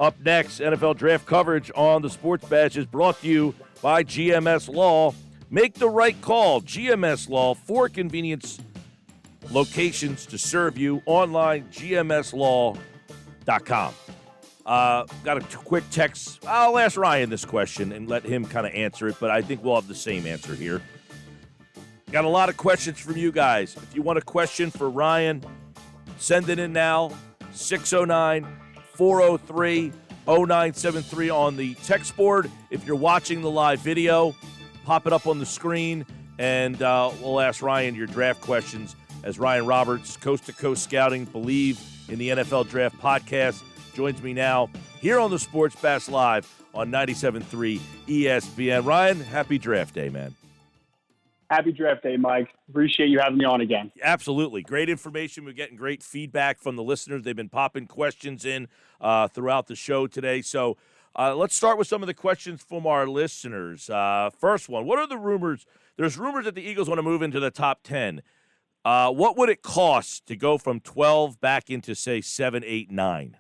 Up next, NFL draft coverage on the Sports Bash is brought to you by GMS Law. Make the right call. GMS Law, 4 convenience locations to serve you. Online, gmslaw.com. Got a quick text. I'll ask Ryan this question and let him kind of answer it, but I think we'll have the same answer here. Got a lot of questions from you guys. If you want a question for Ryan, send it in now. 609-403-0973 on the text board. If you're watching the live video, pop it up on the screen, and we'll ask Ryan your draft questions as Ryan Roberts, Coast to Coast Scouting, Believe in the NFL Draft podcast, joins me now here on the Sports Bash Live on 97.3 ESPN. Ryan, happy draft day, man. Happy draft day, Mike. Appreciate you having me on again. Absolutely. Great information. We're getting great feedback from the listeners. They've been popping questions in throughout the show today. So let's start with some of the questions from our listeners. First one, what are the rumors? There's rumors that the Eagles want to move into the top 10. What would it cost to go from 12 back into, say, 7, 8, 9?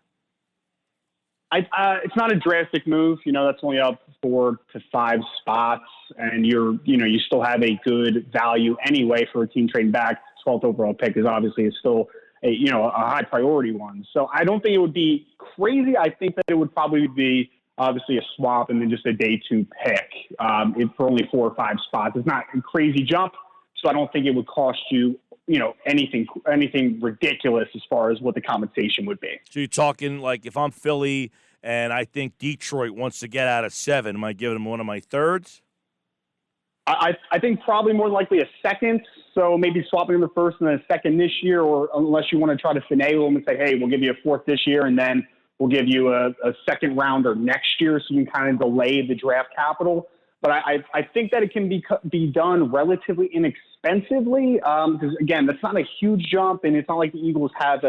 It's not a drastic move. That's only up 4 to 5 spots, and you still have a good value anyway for a team trading back. 12th overall pick is obviously still a high priority one. So I don't think it would be crazy. I think that it would probably be obviously a swap and then just a day 2 pick for only 4 or 5 spots. It's not a crazy jump, so I don't think it would cost you anything ridiculous as far as what the compensation would be. So you're talking like if I'm Philly and I think Detroit wants to get out of 7, am I giving them one of my thirds? I think probably more likely a second. So maybe swapping them the first and then a second this year, or unless you want to try to finagle them and say, hey, we'll give you a 4th this year and then we'll give you a second rounder next year, so you can kind of delay the draft capital. But I think that it can be done relatively inexpensively because, again, that's not a huge jump, and it's not like the Eagles have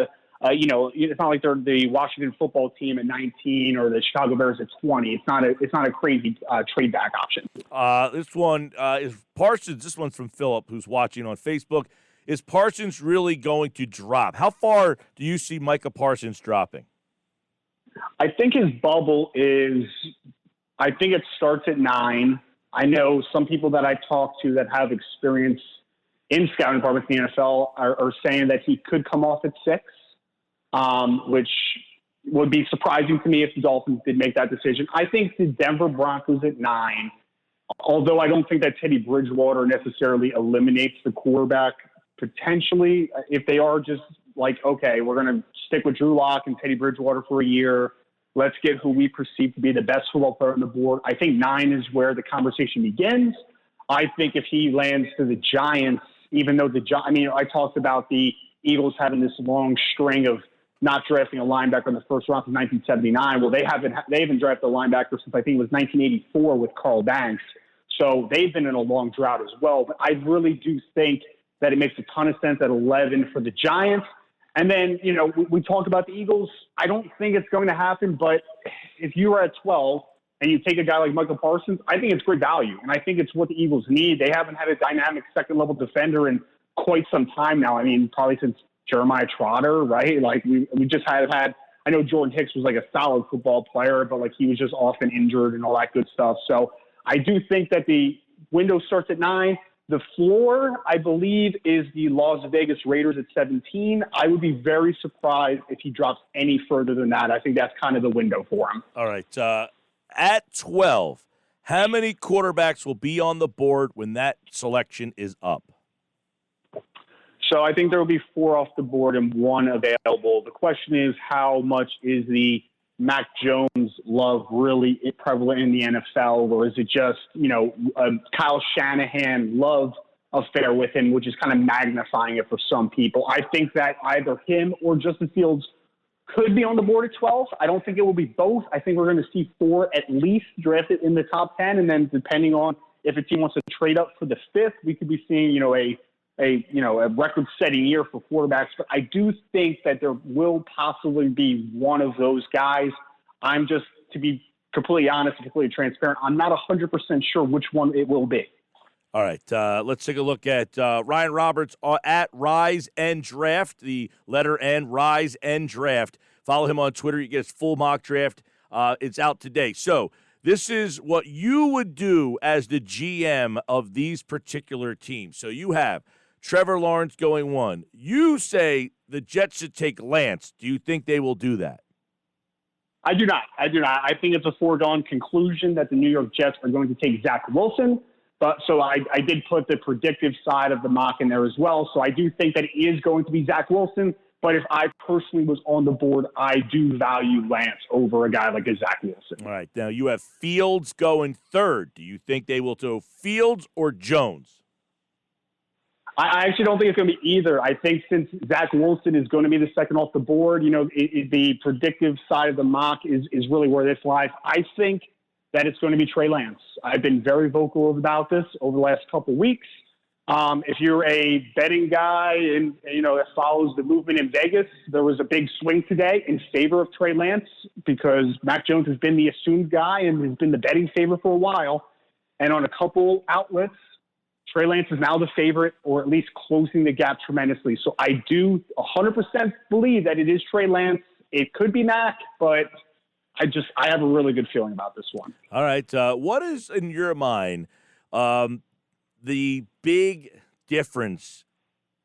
it's not like they're the Washington football team at 19 or the Chicago Bears at 20. It's not a crazy trade back option. This one is Parsons. This one's from Philip, who's watching on Facebook. Is Parsons really going to drop? How far do you see Micah Parsons dropping? I think his bubble is – I think it starts at 9. I know some people that I talk to that have experience in scouting departments in the NFL are saying that he could come off at 6, which would be surprising to me if the Dolphins did make that decision. I think the Denver Broncos at 9, although I don't think that Teddy Bridgewater necessarily eliminates the quarterback potentially. If they are just like, okay, we're going to stick with Drew Lock and Teddy Bridgewater for a year, let's get who we perceive to be the best football player on the board. I think 9 is where the conversation begins. I think if he lands to the Giants, even though I talked about the Eagles having this long string of not drafting a linebacker in the first round from 1979. Well, they haven't drafted a linebacker since I think it was 1984 with Carl Banks. So they've been in a long drought as well. But I really do think that it makes a ton of sense at 11 for the Giants. And then, we talk about the Eagles. I don't think it's going to happen, but if you are at 12 and you take a guy like Micah Parsons, I think it's great value. And I think it's what the Eagles need. They haven't had a dynamic second-level defender in quite some time now. I mean, probably since Jeremiah Trotter, right? Like, we just had I know Jordan Hicks was like a solid football player, but like he was just often injured and all that good stuff. So I do think that the window starts at 9. The floor, I believe, is the Las Vegas Raiders at 17. I would be very surprised if he drops any further than that. I think that's kind of the window for him. All right. At 12, how many quarterbacks will be on the board when that selection is up? So I think there will be 4 off the board and 1 available. The question is, how much is the Mac Jones love really prevalent in the NFL, or is it just, a Kyle Shanahan love affair with him, which is kind of magnifying it for some people? I think that either him or Justin Fields could be on the board at 12. I don't think it will be both. I think we're going to see 4 at least drafted in the top 10, and then depending on if a team wants to trade up for the 5th, we could be seeing, a record-setting year for quarterbacks. But I do think that there will possibly be one of those guys. I'm just, to be completely honest and completely transparent, I'm not 100% sure which one it will be. All right, let's take a look at Ryan Roberts at Rise and Draft, the letter N, Rise and Draft. Follow him on Twitter. You get his full mock draft It's out today. So this is what you would do as the GM of these particular teams. So you have Trevor Lawrence going 1. You say the Jets should take Lance. Do you think they will do that? I do not. I think it's a foregone conclusion that the New York Jets are going to take Zach Wilson. But so I did put the predictive side of the mock in there as well. So I do think that it is going to be Zach Wilson. But if I personally was on the board, I do value Lance over a guy like a Zach Wilson. All right. Now you have Fields going 3rd. Do you think they will go Fields or Jones? I actually don't think it's going to be either. I think since Zach Wilson is going to be the second off the board, the predictive side of the mock is really where this lies. I think that it's going to be Trey Lance. I've been very vocal about this over the last couple of weeks. If you're a betting guy and, that follows the movement in Vegas, there was a big swing today in favor of Trey Lance because Mac Jones has been the assumed guy and has been the betting favorite for a while. And on a couple outlets, Trey Lance is now the favorite, or at least closing the gap tremendously. So I do 100% believe that it is Trey Lance. It could be Mac, but I have a really good feeling about this one. All right. What is, in your mind, the big difference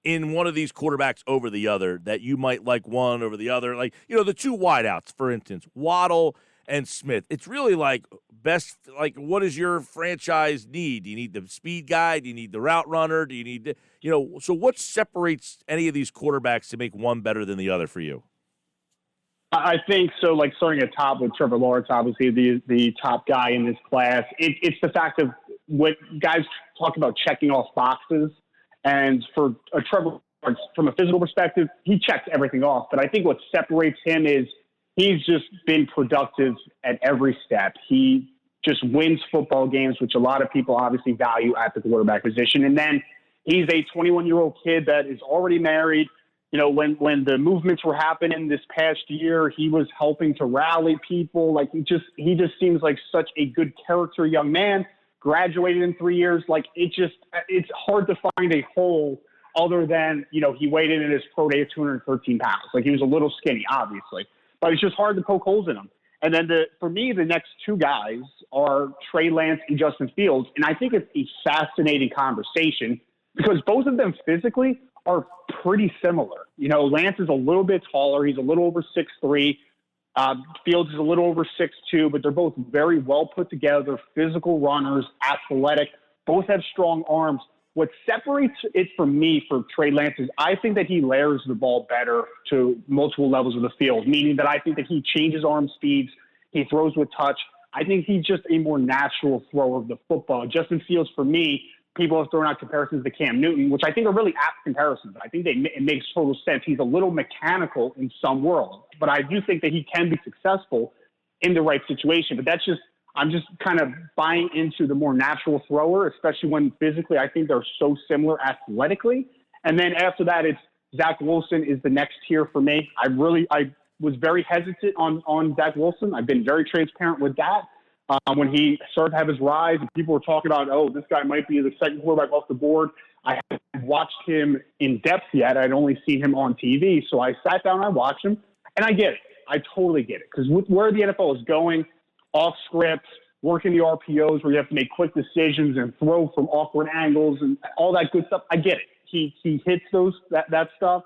in one of these quarterbacks over the other that you might like one over the other? Like, the two wideouts, for instance, Waddle and Smith. It's really what does your franchise need? Do you need the speed guy? Do you need the route runner? Do you need so what separates any of these quarterbacks to make one better than the other for you? I think so, like starting at top with Trevor Lawrence, obviously the top guy in this class. It's the fact of what guys talk about checking off boxes. And for Trevor Lawrence, from a physical perspective, he checks everything off. But I think what separates him is he's just been productive at every step. He just wins football games, which a lot of people obviously value at the quarterback position. And then he's a 21-year-old kid that is already married. When the movements were happening this past year, he was helping to rally people. Like he just seems like such a good character young man. Graduated in 3 years. Like it's hard to find a hole other than, he weighed in at his pro day of 213 pounds. Like he was a little skinny, obviously, but it's just hard to poke holes in him. And then for me, the next two guys are Trey Lance and Justin Fields. And I think it's a fascinating conversation because both of them physically are pretty similar. Lance is a little bit taller. He's a little over 6'3". Fields is a little over 6'2", but they're both very well put together, physical runners, athletic, both have strong arms. What separates it from me for Trey Lance is I think that he layers the ball better to multiple levels of the field, meaning that I think that he changes arm speeds, he throws with touch. I think he's just a more natural thrower of the football. Justin Fields, for me, people have thrown out comparisons to Cam Newton, which I think are really apt comparisons. I think it makes total sense. He's a little mechanical in some worlds, but I do think that he can be successful in the right situation. But I'm just kind of buying into the more natural thrower, especially when physically I think they're so similar athletically. And then after that, it's Zach Wilson is the next tier for me. I was very hesitant on Zach Wilson. I've been very transparent with that. When he started to have his rise and people were talking about, this guy might be the second quarterback off the board. I hadn't watched him in depth yet. I'd only seen him on TV. So I sat down and I watched him, and I get it. I totally get it. Because where the NFL is going, off script, working the RPOs where you have to make quick decisions and throw from awkward angles and all that good stuff, I get it. He hits that stuff.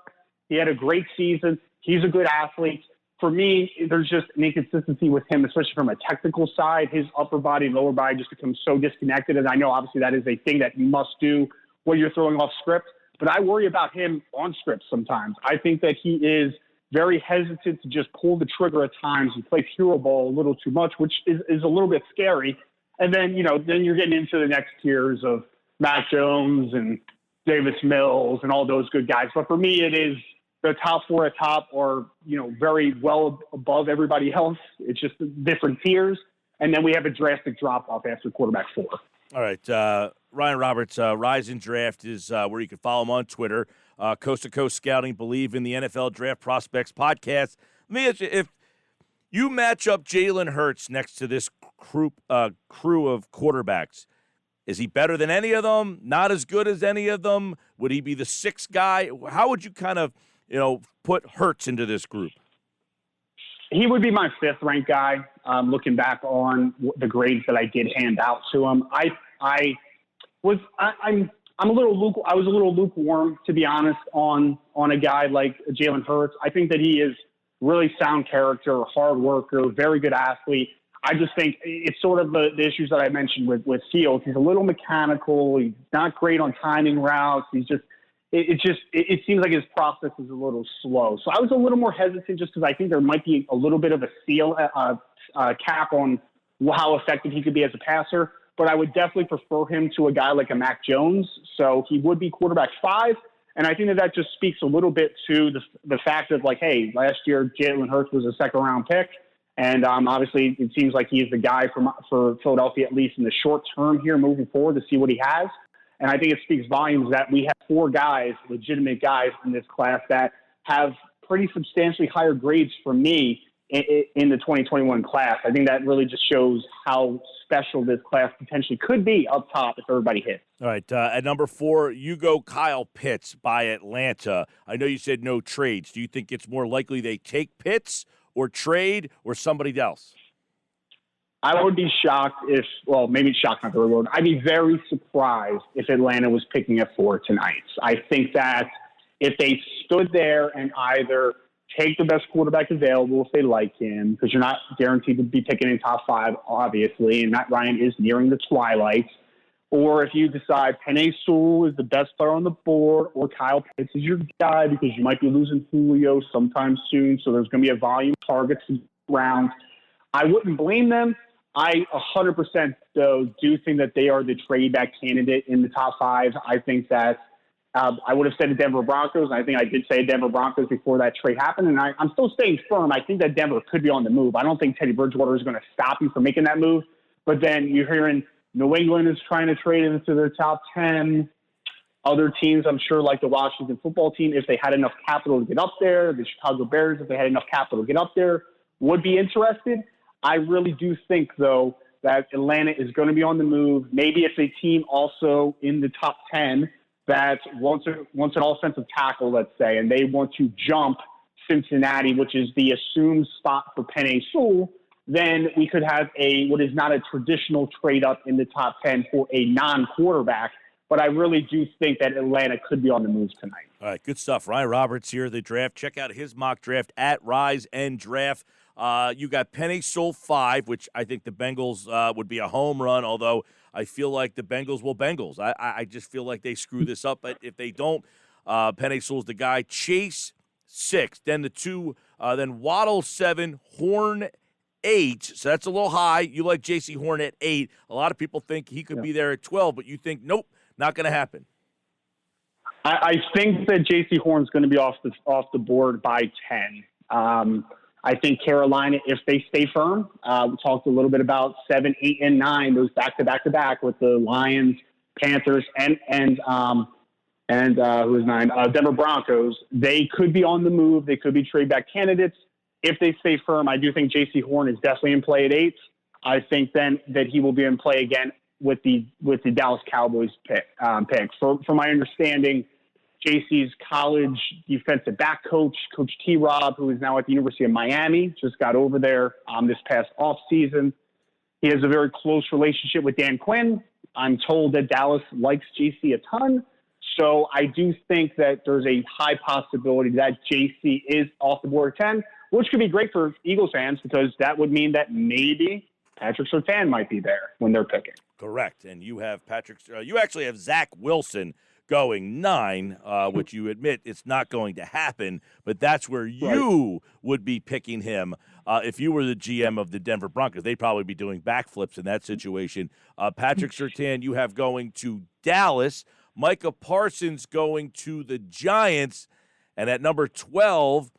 He had a great season. He's a good athlete. For me, there's just an inconsistency with him, especially from a technical side. His upper body and lower body just becomes so disconnected. And I know, obviously, that is a thing that you must do when you're throwing off script. But I worry about him on script sometimes. I think that he is very hesitant to just pull the trigger at times and play hero ball a little too much, which is a little bit scary. And then, then you're getting into the next tiers of Mac Jones and Davis Mills and all those good guys. But for me, it is the top four at top are, very well above everybody else. It's just different tiers. And then we have a drastic drop-off after quarterback 4. All right. Ryan Roberts, Rise and Draft is where you can follow him on Twitter. Coast to Coast Scouting, Believe in the NFL Draft Prospects podcast. Let me ask you, if you match up Jalen Hurts next to this crew of quarterbacks, is he better than any of them? Not as good as any of them? Would he be the sixth guy? How would you kind of put Hurts into this group? He would be my 5th ranked guy. Looking back on the grades that I did hand out to him, I was a little lukewarm, to be honest, on a guy like Jalen Hurts. I think that he is really sound character, hard worker, very good athlete. I just think it's sort of the issues that I mentioned with Fields. He's a little mechanical. He's not great on timing routes. It seems like his process is a little slow. So I was a little more hesitant just because I think there might be a little bit of a cap on how effective he could be as a passer. But I would definitely prefer him to a guy like a Mac Jones. So he would be quarterback 5. And I think that just speaks a little bit to the fact of, like, hey, last year Jalen Hurts was a 2nd-round pick. And obviously it seems like he's the guy for Philadelphia, at least in the short term here, moving forward to see what he has. And I think it speaks volumes that we have 4 guys, legitimate guys in this class that have pretty substantially higher grades for me in the 2021 class. I think that really just shows how special this class potentially could be up top if everybody hits. All right, at number 4, you go Kyle Pitts by Atlanta. I know you said no trades. Do you think it's more likely they take Pitts or trade or somebody else? I would be shocked maybe shocked not the right word. I'd be very surprised if Atlanta was picking at 4 tonight. I think that if they stood there and either take the best quarterback available if they like him, because you're not guaranteed to be picking in top 5, obviously, and Matt Ryan is nearing the twilight, or if you decide Penei Sewell is the best player on the board, or Kyle Pitts is your guy because you might be losing Julio sometime soon, so there's going to be a volume of targets around. I wouldn't blame them. I 100% though do think that they are the trade back candidate in the top 5. I think that I would have said the Denver Broncos, and I think I did say Denver Broncos before that trade happened, and I'm still staying firm. I think that Denver could be on the move. I don't think Teddy Bridgewater is going to stop you from making that move, but then you're hearing New England is trying to trade into their top 10. Other teams, I'm sure, like the Washington football team, if they had enough capital to get up there, the Chicago Bears, if they had enough capital to get up there, would be interested. I really do think, though, that Atlanta is going to be on the move. Maybe it's a team also in the top 10 that wants an offensive tackle, let's say, and they want to jump Cincinnati, which is the assumed spot for Penei Sewell, then we could have what is not a traditional trade up in the top 10 for a non-quarterback. But I really do think that Atlanta could be on the move tonight. All right, good stuff. Ryan Roberts here, the draft. Check out his mock draft at Rise and Draft. You got Penei Sewell 5, which I think the Bengals would be a home run, although I feel like the Bengals will Bengals. I just feel like they screw this up. But if they don't, Penei Sewell's the guy. Chase 6, then the 2, then Waddle 7, Horn 8. So that's a little high. You like J.C. Horn at 8. A lot of people think he could be there at 12, but you think, nope, not going to happen. I think that J.C. Horn's going to be off the board by 10. I think Carolina, if they stay firm, we talked a little bit about 7, 8, and 9, those back with the Lions, Panthers, and who is 9? Denver Broncos. They could be on the move. They could be trade back candidates. If they stay firm, I do think J.C. Horn is definitely in play at 8. I think then that he will be in play again with the Dallas Cowboys pick. From my understanding, JC's college defensive back coach, Coach T-Rob, who is now at the University of Miami, just got over there this past offseason. He has a very close relationship with Dan Quinn. I'm told that Dallas likes JC a ton. So I do think that there's a high possibility that JC is off the board at 10, which could be great for Eagles fans because that would mean that maybe Patrick Surtain might be there when they're picking. Correct. And you have you actually have Zach Wilson going 9, which you admit it's not going to happen, but that's where you would be picking him. If you were the GM of the Denver Broncos, they'd probably be doing backflips in that situation. Patrick Surtain you have going to Dallas. Micah Parsons going to the Giants. And at number 12,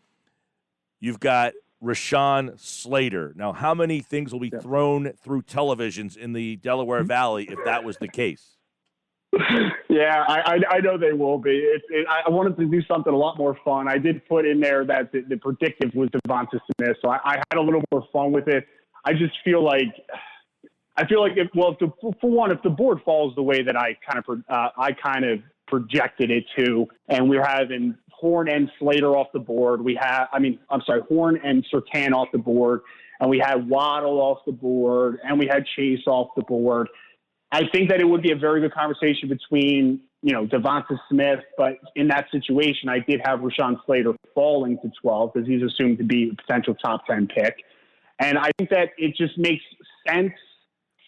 you've got Rashaan Slater. Now, how many things will be thrown through televisions in the Delaware Valley if that was the case? Yeah, I know they will be. I wanted to do something a lot more fun. I did put in there that the predictive was Devonta Smith, so I had a little more fun with it. I just feel like if the board falls the way that I kind of projected it to, and we're having Horn and Slater off the board. Horn and Surtain off the board. And we had Waddle off the board. And we had Chase off the board. I think that it would be a very good conversation between, Devonta Smith. But in that situation, I did have Rashaan Slater falling to 12 because he's assumed to be a potential top 10 pick. And I think that it just makes sense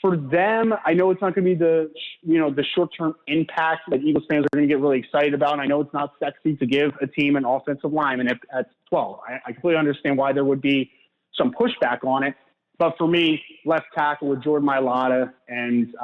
for them. I know it's not going to be the short-term impact that Eagles fans are going to get really excited about. And I know it's not sexy to give a team an offensive lineman at 12. I completely understand why there would be some pushback on it. But for me, left tackle with Jordan Mailata and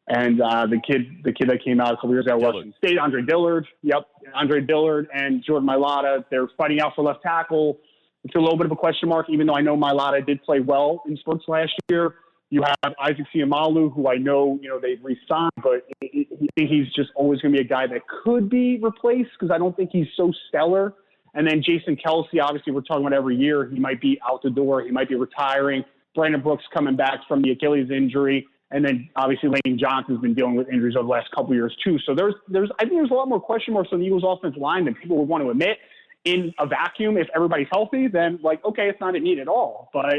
the kid that came out a couple years ago, Washington State, Andre Dillard. Yep, Andre Dillard and Jordan Mailata. They're fighting out for left tackle. It's a little bit of a question mark, even though I know Mailata did play well in sports last year. You have Isaac Seumalo, who I know, they've re-signed, but I think he's just always going to be a guy that could be replaced because I don't think he's so stellar. And then Jason Kelsey, obviously we're talking about every year. He might be out the door. He might be retiring. Brandon Brooks coming back from the Achilles injury. And then obviously Lane Johnson's been dealing with injuries over the last couple of years too. So I think there's a lot more question marks on the Eagles offensive line than people would want to admit. In a vacuum, if everybody's healthy, then okay, it's not a need at all. But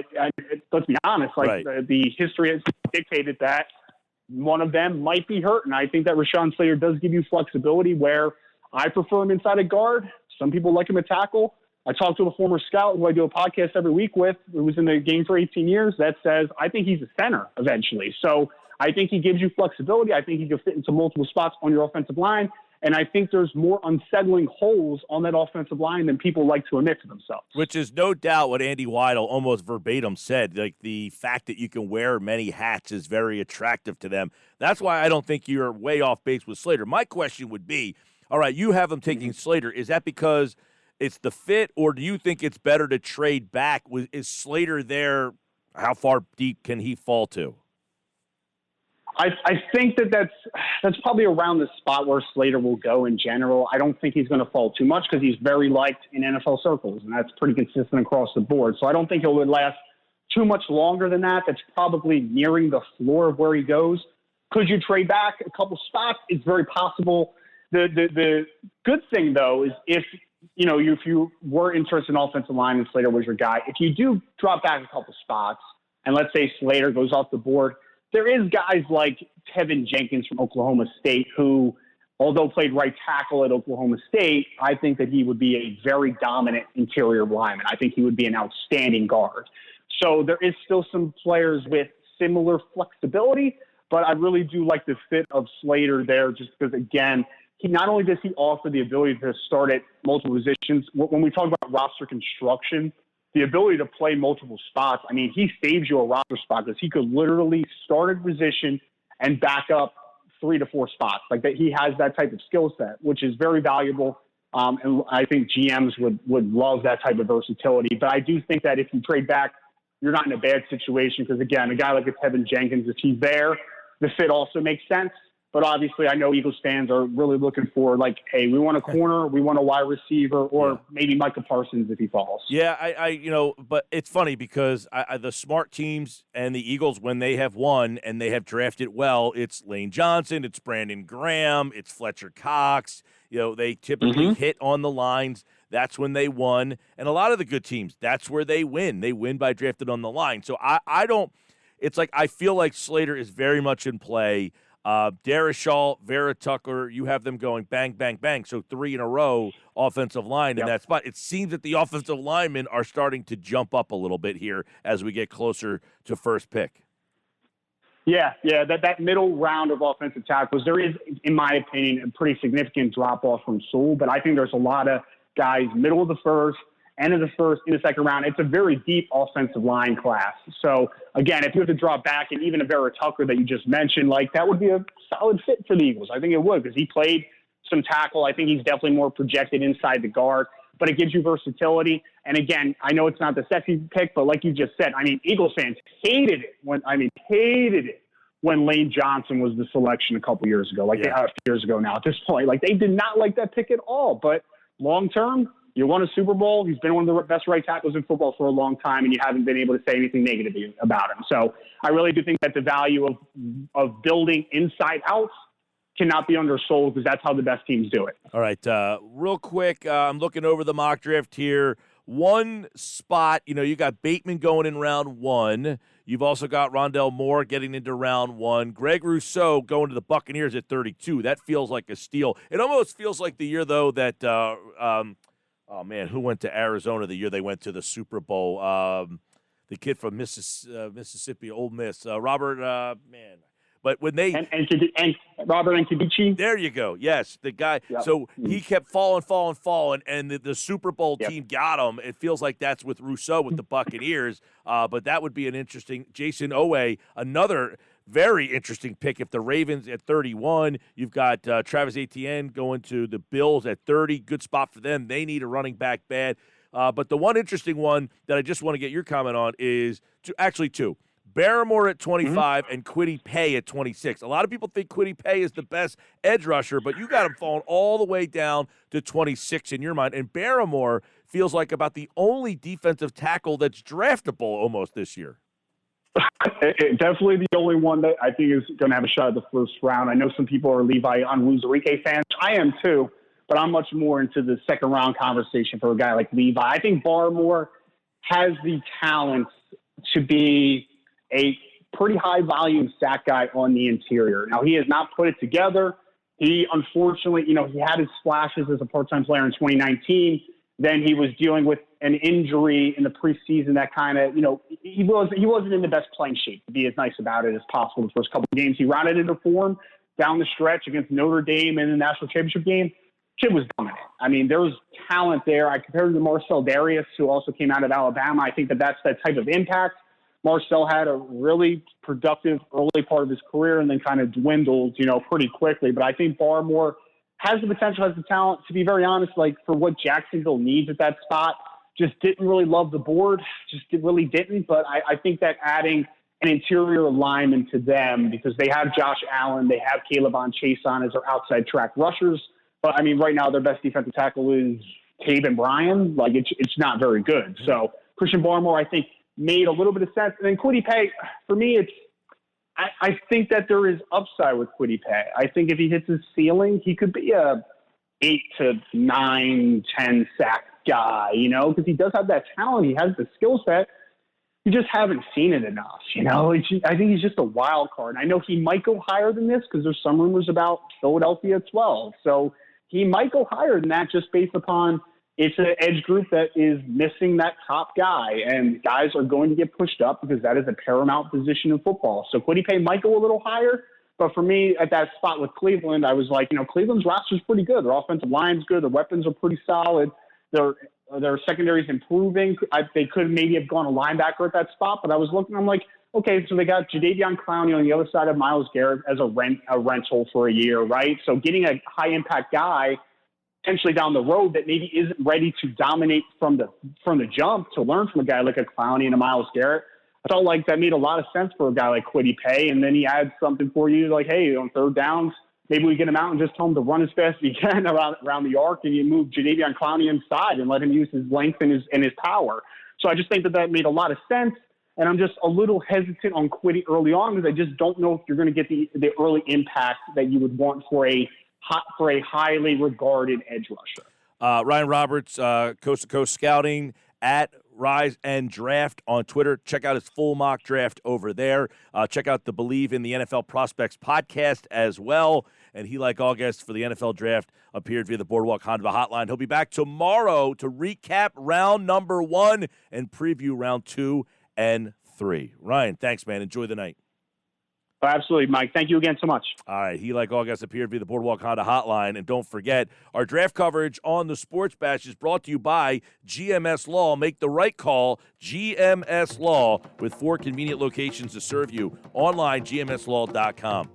let's be honest, right. The history has dictated that one of them might be hurt. And I think that Rashaan Slater does give you flexibility where I prefer him inside a guard. Some people like him at tackle. I talked to a former scout who I do a podcast every week with, who was in the game for 18 years, that says, I think he's a center eventually. So I think he gives you flexibility. I think he can fit into multiple spots on your offensive line. And I think there's more unsettling holes on that offensive line than people like to admit to themselves. Which is no doubt what Andy Weidel almost verbatim said. Like, the fact that you can wear many hats is very attractive to them. That's why I don't think you're way off base with Slater. My question would be, all right, you have him taking Slater. Is that because it's the fit, or do you think it's better to trade back? Is Slater there? How far deep can he fall to? I think that's probably around the spot where Slater will go in general. I don't think he's going to fall too much because he's very liked in NFL circles, and that's pretty consistent across the board. So I don't think he'll last too much longer than that. That's probably nearing the floor of where he goes. Could you trade back a couple spots? It's very possible. The good thing, though, is if you were interested in offensive line and Slater was your guy, if you do drop back a couple spots, and let's say Slater goes off the board, there is guys like Tevin Jenkins from Oklahoma State who, although played right tackle at Oklahoma State, I think that he would be a very dominant interior lineman. I think he would be an outstanding guard. So there is still some players with similar flexibility, but I really do like the fit of Slater there just because, again, he not only does he offer the ability to start at multiple positions, when we talk about roster construction, the ability to play multiple spots, I mean, he saves you a roster spot because he could literally start a position and back up 3 to 4 spots. Like that, he has that type of skill set, which is very valuable. And I think GMs would love that type of versatility. But I do think that if you trade back, you're not in a bad situation because, again, a guy like a Tevin Jenkins, if he's there, the fit also makes sense. But obviously, I know Eagles fans are really looking for, like, hey, we want a corner, we want a wide receiver, or maybe Micah Parsons if he falls. Yeah, but it's funny because the smart teams and the Eagles, when they have won and they have drafted well, it's Lane Johnson, it's Brandon Graham, it's Fletcher Cox. They typically hit on the lines. That's when they won. And a lot of the good teams, that's where they win. They win by drafted on the line. So I don't – it's like I feel like Slater is very much in play. Darrisaw, Vera Tucker, you have them going bang, bang, bang. So 3 in a row offensive line in that spot. It seems that the offensive linemen are starting to jump up a little bit here as we get closer to first pick. Yeah, that middle round of offensive tackles, there is, in my opinion, a pretty significant drop-off from Sewell, but I think there's a lot of guys middle of the first, end of the first, in the second round. It's a very deep offensive line class. So, again, if you have to drop back, and even a Vera Tucker that you just mentioned, like that would be a solid fit for the Eagles. I think it would because he played some tackle. I think he's definitely more projected inside the guard, but it gives you versatility. And, again, I know it's not the sexy pick, but like you just said, I mean, Eagles fans hated it when Lane Johnson was the selection a couple years ago, a few years ago now at this point. Like, they did not like that pick at all. But long-term, you won a Super Bowl. He's been one of the best right tackles in football for a long time, and you haven't been able to say anything negative about him. So I really do think that the value of building inside out cannot be undersold because that's how the best teams do it. All right, real quick, I'm looking over the mock draft here. One spot, you got Bateman going in round 1. You've also got Rondale Moore getting into round 1. Greg Rousseau going to the Buccaneers at 32. That feels like a steal. It almost feels like the year, though, that who went to Arizona the year they went to the Super Bowl? The kid from Mississippi, Ole Miss, Robert. But when they and Robert Nkedici. There you go. Yes, the guy. Yep. So he kept falling, and the Super Bowl team got him. It feels like that's with Rousseau with the Buccaneers. But that would be an interesting Jason Owe, another very interesting pick. If the Ravens at 31, you've got Travis Etienne going to the Bills at 30. Good spot for them. They need a running back bad. But the one interesting one that I just want to get your comment on is two. Barrymore at 25 and Kwity Paye at 26. A lot of people think Kwity Paye is the best edge rusher, but you got him falling all the way down to 26 in your mind. And Barrymore feels like about the only defensive tackle that's draftable almost this year. Definitely the only one that I think is going to have a shot at the first round. I know some people are Levi Onwuzurike fans. I am too, but I'm much more into the second round conversation for a guy like Levi. I think Barrymore has the talent to be a pretty high volume sack guy on the interior. Now, he has not put it together. He unfortunately, he had his flashes as a part-time player in 2019. Then he was dealing with an injury in the preseason that kind of, he wasn't in the best playing shape, to be as nice about it as possible the first couple of games. He rounded into form down the stretch against Notre Dame in the national championship game. Kid was dominant. I mean, there was talent there. I compared him to Marcel Darius, who also came out of Alabama. I think that's that type of impact. Marcel had a really productive early part of his career and then kind of dwindled, pretty quickly. But I think Barmore has the potential, has the talent. To be very honest, like for what Jacksonville needs at that spot, just didn't really love the board, really didn't. But I think that adding an interior lineman to them, because they have Josh Allen, they have Caleb on Chase on as their outside track rushers. But I mean, right now their best defensive tackle is Taven Bryan. Like it's not very good. So Christian Barmore, I think, made a little bit of sense. And then Kwity Paye, for me, I think that there is upside with Kwity Paye. I think if he hits his ceiling, he could be a 8 to 9, 10 sack guy, because he does have that talent. He has the skill set. You just haven't seen it enough, I think he's just a wild card. I know he might go higher than this because there's some rumors about Philadelphia at 12. So he might go higher than that just based upon it's an edge group that is missing that top guy, and guys are going to get pushed up because that is a paramount position in football. So Kwity Paye might go a little higher, but for me at that spot with Cleveland, I was like, Cleveland's roster is pretty good. Their offensive line's good. Their weapons are pretty solid. Their secondary is improving. They could maybe have gone a linebacker at that spot, but I was looking, I'm like, okay, so they got Jadeveon Clowney on the other side of Myles Garrett as a rental for a year, right? So getting a high-impact guy potentially down the road that maybe isn't ready to dominate from the jump to learn from a guy like a Clowney and a Myles Garrett. I felt like that made a lot of sense for a guy like Kwity Paye. And then he adds something for you like, hey, on third downs, maybe we get him out and just tell him to run as fast as he can around the arc, and you move Jadeveon Clowney inside and let him use his length and his power. So I just think that made a lot of sense. And I'm just a little hesitant on Kwity early on because I just don't know if you're going to get the early impact that you would want for a highly regarded edge rusher. Ryan Roberts, Coast to Coast Scouting at Rise and Draft on Twitter. Check out his full mock draft over there. Check out the Believe in the NFL Prospects podcast as well. And he, like all guests for the NFL Draft, appeared via the Boardwalk Honda Hotline. He'll be back tomorrow to recap round number 1 and preview round 2 and 3. Ryan, thanks, man. Enjoy the night. Absolutely, Mike. Thank you again so much. All right. He, like all guests, appeared via the Boardwalk Honda Hotline. And don't forget, our draft coverage on the Sports Bash is brought to you by GMS Law. Make the right call, GMS Law, with 4 convenient locations to serve you. Online, gmslaw.com.